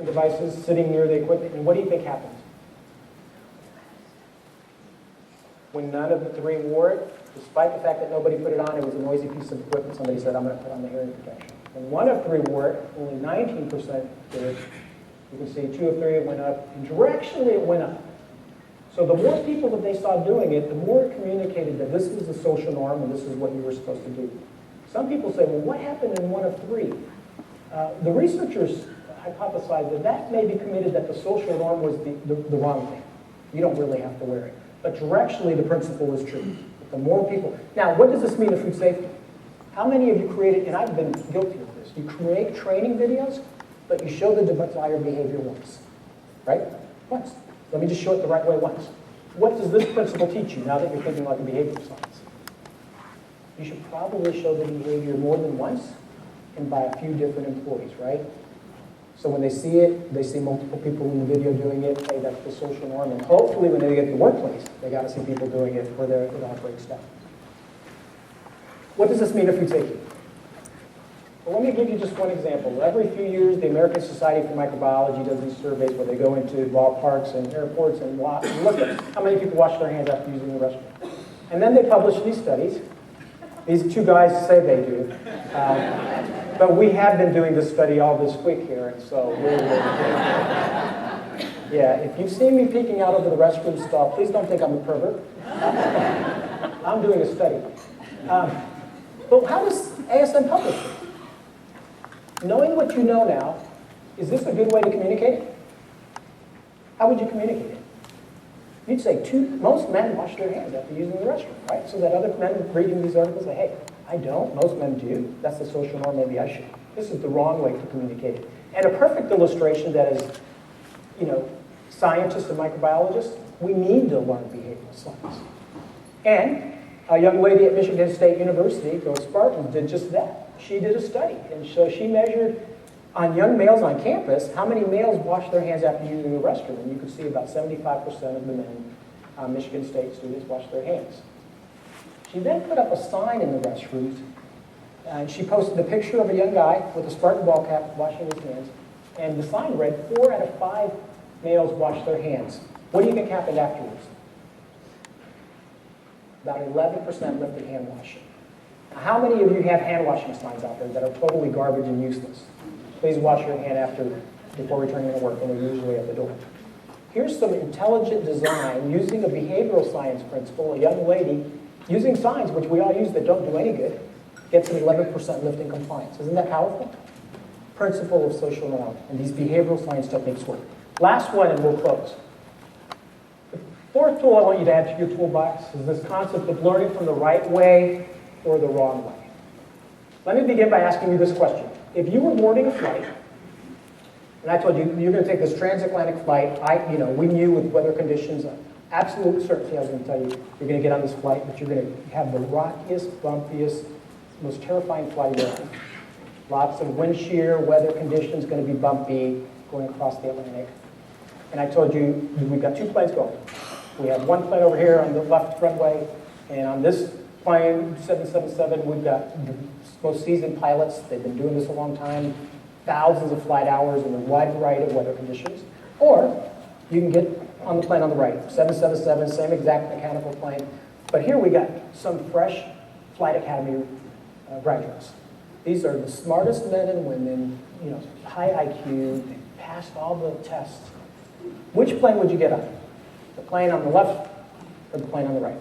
devices sitting near the equipment, and what do you think happens? When none of the three wore it, despite the fact that nobody put it on, it was a noisy piece of equipment, somebody said, I'm going to put on the hearing protection. When one of three wore it, only 19% did. You can see 2 of 3 went up, and directionally it went up. So the more people that they saw doing it, the more it communicated that this was the social norm and this is what you were supposed to do. Some people say, well, what happened in 1 of 3? The researchers hypothesized that that may be committed that the social norm was the wrong thing. You don't really have to wear it. But directionally, the principle is true. The more people... Now, what does this mean to food safety? How many of you created, and I've been guilty of this, you create training videos, but you show the desired behavior once, right? Once. Let me just show it the right way once. What does this principle teach you now that you're thinking like a behavioral science? You should probably show the behavior more than once and by a few different employees, right? So when they see it, they see multiple people in the video doing it, hey, that's the social norm, and hopefully when they get to the workplace, they got to see people doing it where it all breaks down. What does this mean to food safety? Well, let me give you just one example. Every few years, the American Society for Microbiology does these surveys where they go into ballparks and airports and look at how many people wash their hands after using the restroom. And then they publish these studies. These 2 guys say they do. But we have been doing this study all this week here, and so we're yeah, if you've seen me peeking out over the restroom stall, please don't think I'm a pervert. I'm doing a study. But how does ASM publish it? Knowing what you know now, is this a good way to communicate it? How would you communicate it? You'd say most men wash their hands after using the restroom, right? So that other men reading these articles say, hey, I don't, most men do. That's the social norm, maybe I should. This is the wrong way to communicate it. And a perfect illustration that is, scientists and microbiologists, we need to learn behavioral science. And a young lady at Michigan State University, go Spartans, did just that. She did a study, and so she measured on young males on campus how many males wash their hands after using the restroom, and you could see about 75% of the men, Michigan State students, wash their hands. She then put up a sign in the restrooms, and she posted a picture of a young guy with a Spartan ball cap washing his hands, and the sign read, 4 out of 5 males wash their hands. What do you think happened afterwards? About 11% lifted hand washing. Now, how many of you have hand washing signs out there that are totally garbage and useless? Please wash your hand before returning to work, and they're usually at the door. Here's some intelligent design using a behavioral science principle. A young lady using signs, which we all use that don't do any good, gets an 11% lift in compliance. Isn't that powerful? Principle of social norm. And these behavioral science techniques work. Last one, and we'll close. The 4th tool I want you to add to your toolbox is this concept of learning from the right way or the wrong way. Let me begin by asking you this question. If you were boarding a flight, and I told you you're going to take this transatlantic flight, we knew with weather conditions, absolute certainty I was going to tell you, you're going to get on this flight, but you're going to have the rockiest, bumpiest, most terrifying flight ever. Lots of wind shear, weather conditions, going to be bumpy, going across the Atlantic. And I told you we've got 2 planes going. We have one plane over here on the left runway, and on this plane, 777, we've got the most seasoned pilots. They've been doing this a long time, thousands of flight hours in a wide variety of weather conditions. Or you can get on the plane on the right, 777, same exact mechanical plane. But here we got some fresh Flight Academy graduates. These are the smartest men and women, high IQ, they passed all the tests. Which plane would you get on? The plane on the left or the plane on the right?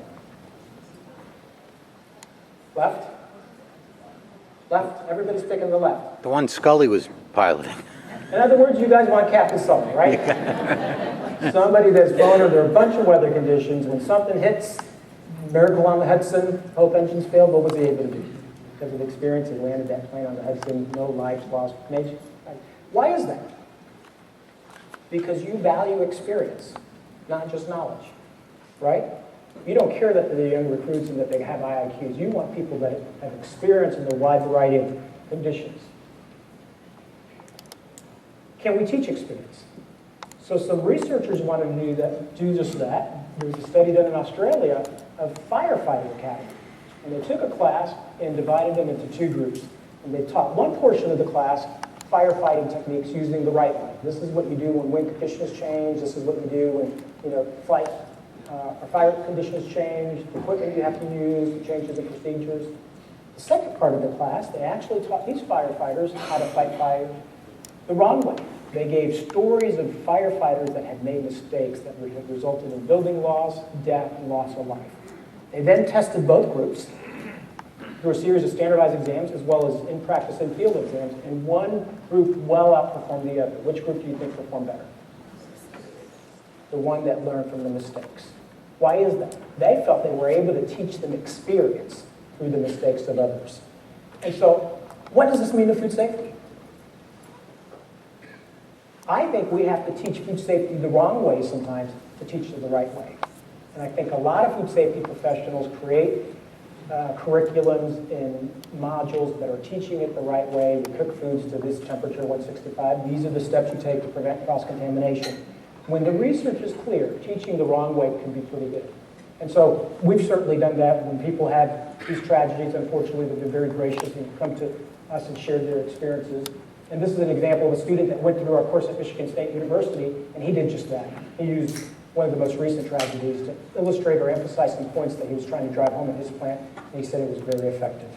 Left? Left? Everybody's picking the left. The one Scully was piloting. In other words, you guys want Captain Sully, right? Somebody that's flown under a bunch of weather conditions. When something hits, miracle on the Hudson, both engines failed, what was he able to do? Because of experience, he landed that plane on the Hudson, no lives lost. Why is that? Because you value experience, not just knowledge, right? You don't care that they're young recruits and that they have high IQs. You want people that have experience in a wide variety of conditions. Can we teach experience? So some researchers wanted to do just that. There was a study done in Australia of firefighting academy. And they took a class and divided them into 2 groups. And they taught one portion of the class firefighting techniques using the right way. This is what you do when wind conditions change. This is what you do when flight or fire conditions change, the equipment you have to use, the changes in procedures. The second part of the class, they actually taught these firefighters how to fight fire the wrong way. They gave stories of firefighters that had made mistakes that had resulted in building loss, death, and loss of life. They then tested both groups through a series of standardized exams as well as in-practice and field exams, and one group well outperformed the other. Which group do you think performed better? The one that learned from the mistakes. Why is that? They felt they were able to teach them experience through the mistakes of others. And so, what does this mean to food safety? I think we have to teach food safety the wrong way sometimes to teach it the right way. And I think a lot of food safety professionals create curriculums and modules that are teaching it the right way. We cook foods to this temperature, 165. These are the steps you take to prevent cross-contamination. When the research is clear, teaching the wrong way can be pretty good. And so we've certainly done that when people had these tragedies. Unfortunately, they've been very gracious and come to us and shared their experiences. And this is an example of a student that went through our course at Michigan State University, and he did just that. He used one of the most recent tragedies to illustrate or emphasize some points that he was trying to drive home at his plant, and he said it was very effective.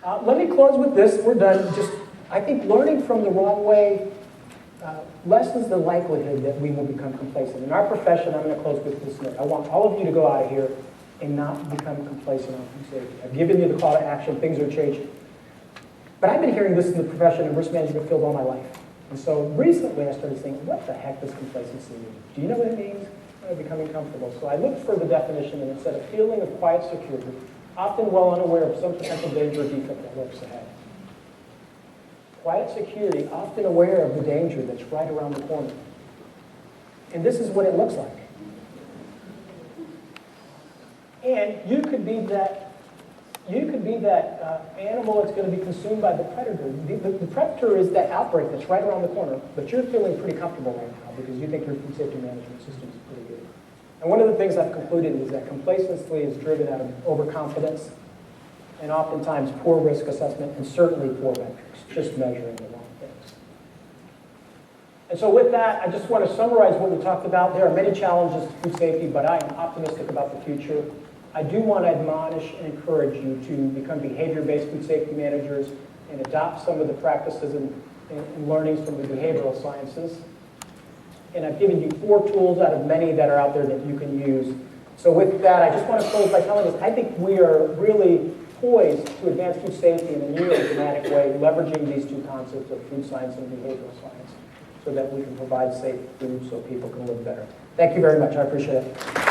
Let me close with this. We're done. I think learning from the wrong way lessens the likelihood that we will become complacent. In our profession, I'm going to close with this note. I want all of you to go out of here and not become complacent on food safety. I've given you the call to action. Things are changing. But I've been hearing this in the profession and risk management field all my life. And so recently I started saying, what the heck does complacency mean? Do you know what it means? Becoming comfortable. So I looked for the definition, and it said a feeling of quiet security, often well unaware of some potential danger or defect that lurks ahead. Quiet security, often aware of the danger that's right around the corner. And this is what it looks like. And you could be that animal that's going to be consumed by the predator. The predator is that outbreak that's right around the corner, but you're feeling pretty comfortable right now because you think your food safety management system is pretty good. And one of the things I've concluded is that complacency is driven out of overconfidence and oftentimes poor risk assessment and certainly poor metrics, just measuring the wrong things. And so with that, I just want to summarize what we talked about. There are many challenges to food safety, but I am optimistic about the future. I do want to admonish and encourage you to become behavior-based food safety managers and adopt some of the practices and learnings from the behavioral sciences. And I've given you 4 tools out of many that are out there that you can use. So with that, I just want to close by telling us, I think we are really poised to advance food safety in a new and dramatic way, leveraging these 2 concepts of food science and behavioral science so that we can provide safe food so people can live better. Thank you very much. I appreciate it.